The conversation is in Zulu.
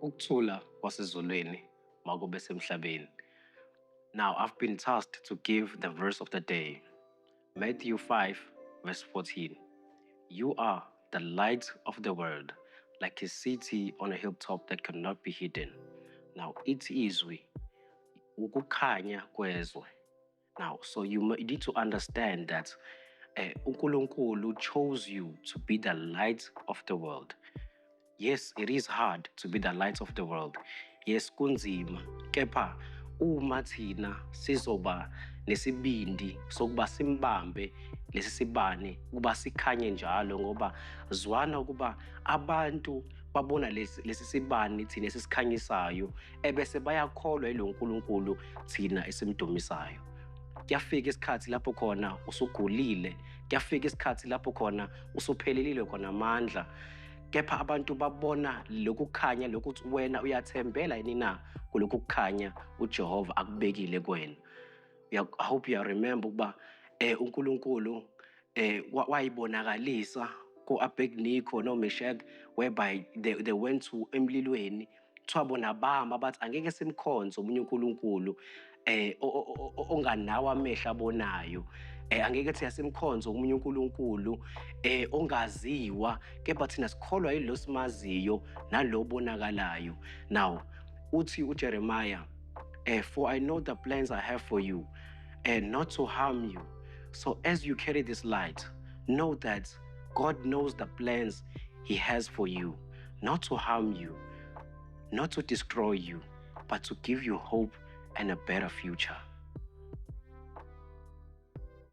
Ukuthula kwasezulwini makube semhlabeni. Now I've been tasked to give the verse of the day. Matthew 5 verse 14. You are the light of the world, like a city on a hilltop that cannot be hidden. Now it is ukukhanya kwezwe. Now, so you need to understand that uNkulunkulu chose you to be the light of the world. Yes, it is hard to be the light of the world. Yes, kunzima. Kepha uma thina sizoba nesibindi sokuba simbambe lesi sibane ukuba sikhanye njalo ngoba zwana ukuba abantu babona lesi sibani thina esisikhanyisayo ebese bayakholwa yilo nkulunkulu thina esimdumisayo. Kuyafika isikhathi lapho khona usugulile, kuyafika isikhathi lapho khona usuphelelile khona amandla. Kepha abantu babona lokhu kukhanya lokuthi wena uyathembela yini na kulokhu kukhanya uJehova akubekile kuwena. I hope you remember ukuba uNkulunkulu wayibonakalisa ku-Abednego noMeshach, whereby they went to emlilweni. Kuthiwa bona bama bathi angeke simkhonze omunye uNkulunkulu onganawo amehlo abonayo. Angekethi yasimkhonze omunye uNkulunkulu ongaziwa, kepha thina sikholwa yilo simaziyo nalo obonakalayo. Now uthi uJeremiah, for I know the plans I have for you, not to harm you. So as you carry this light, know that God knows the plans He has for you, not to harm you, not to destroy you, but to give you hope and a better future.